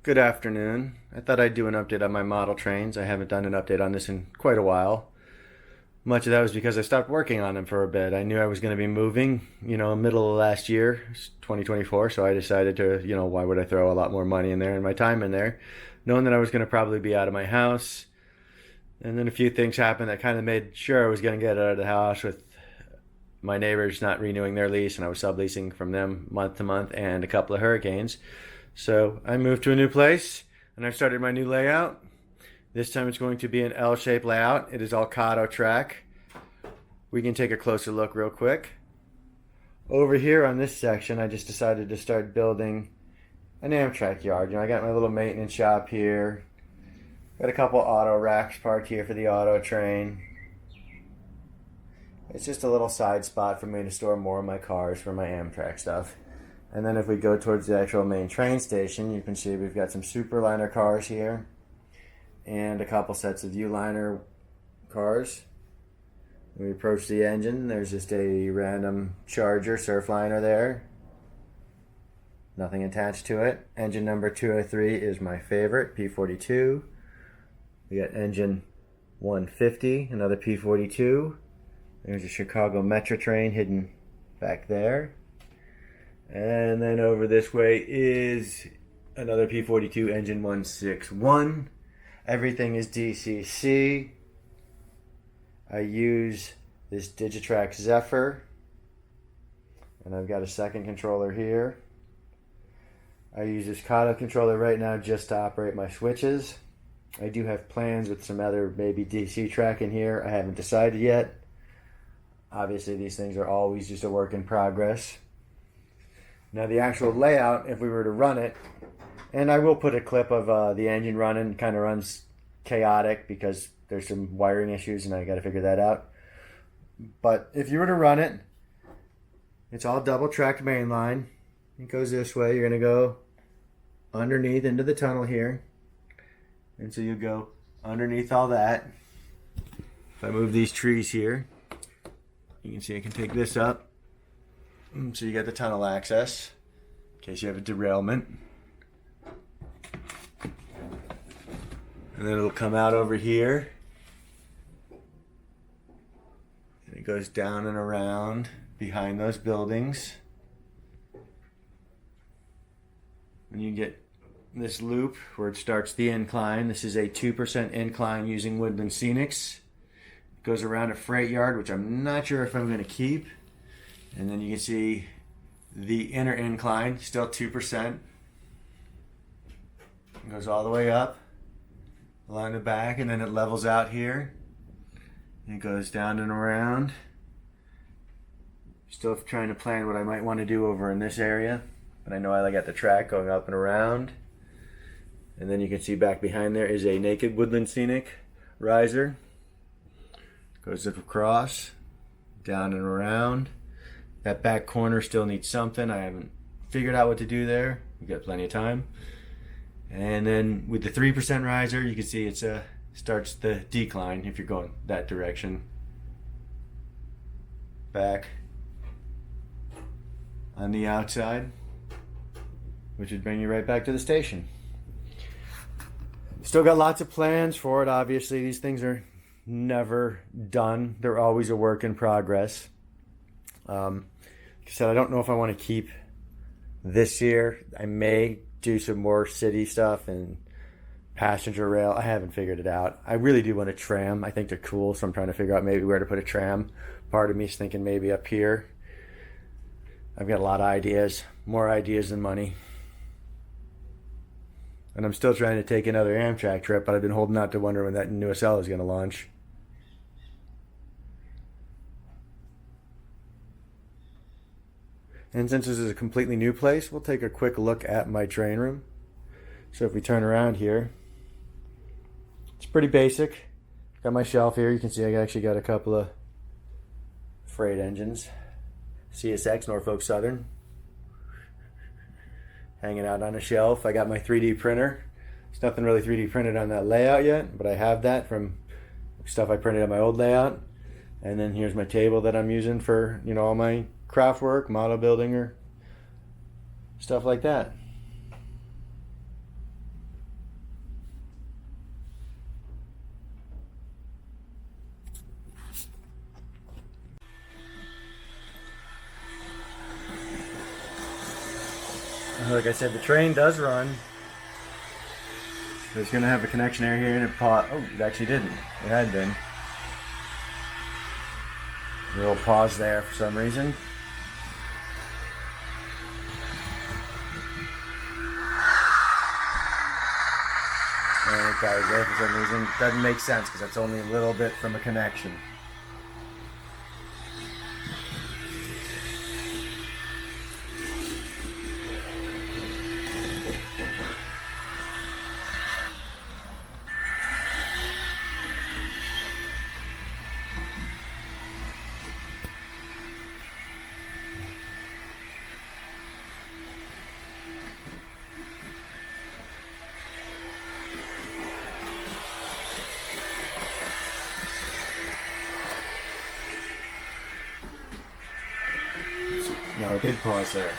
Good afternoon. I thought I'd do an update on my model trains. I haven't done an update on this in quite a while. Much of that was because I stopped working on them for a bit. I knew I was going to be moving, middle of last year, 2024, so I decided to, why would I throw a lot more money in there and my time in there, knowing that I was going to probably be out of my house. And then a few things happened that kind of made sure I was going to get out of the house, with my neighbors not renewing their lease, and I was subleasing from them month to month, and a couple of hurricanes. So I moved to a new place and I started my new layout. This time it's going to be an L-shaped layout. It is all Kato track. We can take a closer look real quick. Over here on this section, I just decided to start building an Amtrak yard. I got my little maintenance shop here. Got a couple auto racks parked here for the auto train. It's just a little side spot for me to store more of my cars for my Amtrak stuff. And then if we go towards the actual main train station, you can see we've got some Superliner cars here and a couple sets of U-liner cars. When we approach the engine, there's just a random Charger Surfliner there. Nothing attached to it. Engine number 203 is my favorite, P42. We got engine 150, another P42. There's a Chicago Metro train hidden back there. And then over this way is another P42 engine 161. Everything is DCC. I use this Digitrax Zephyr. And I've got a second controller here. I use this Kato controller right now just to operate my switches. I do have plans with some other maybe DC track in here. I haven't decided yet. Obviously these things are always just a work in progress. Now the actual layout, if we were to run it, and I will put a clip of the engine running. Kind of runs chaotic because there's some wiring issues and I got to figure that out. But if you were to run it, it's all double tracked main line. It goes this way. You're going to go underneath into the tunnel here. And so you go underneath all that. If I move these trees here, you can see I can take this up. So you get the tunnel access in case you have a derailment. And then it'll come out over here. And it goes down and around behind those buildings. When you get this loop where it starts the incline, this is a 2% incline using Woodland Scenics. It goes around a freight yard, which I'm not sure if I'm going to keep. And then you can see the inner incline, still 2%. It goes all the way up along the back, and then it levels out here. And it goes down and around. Still trying to plan what I might want to do over in this area. But I know I got the track going up and around. And then you can see back behind there is a naked Woodland Scenic riser. Goes across, down and around. That back corner still needs something. I haven't figured out what to do there. We've got plenty of time. And then with the 3% riser, you can see it starts the decline if you're going that direction. Back on the outside, which would bring you right back to the station. Still got lots of plans for it. Obviously, these things are never done. They're always a work in progress. Like I said, I don't know if I want to keep this year. I may do some more city stuff and passenger rail. I haven't figured it out. I really do want a tram. I think they're cool, so I'm trying to figure out maybe where to put a tram. Part of me is thinking maybe up here. I've got a lot of ideas, more ideas than money. And I'm still trying to take another Amtrak trip, but I've been holding out to wonder when that new SL is going to launch. And since this is a completely new place, we'll take a quick look at my train room. So if we turn around here, it's pretty basic. Got my shelf here. You can see I actually got a couple of freight engines. CSX, Norfolk Southern. Hanging out on a shelf. I got my 3D printer. There's nothing really 3D printed on that layout yet, but I have that from stuff I printed on my old layout. And then here's my table that I'm using for, all my craft work, model building, or stuff like that. Like I said, the train does run. It's going to have a connection area here, and it oh, it actually didn't. It had been. A little pause there for some reason. And it died there for some reason. Doesn't make sense because that's only a little bit from a connection. No, it did pause there.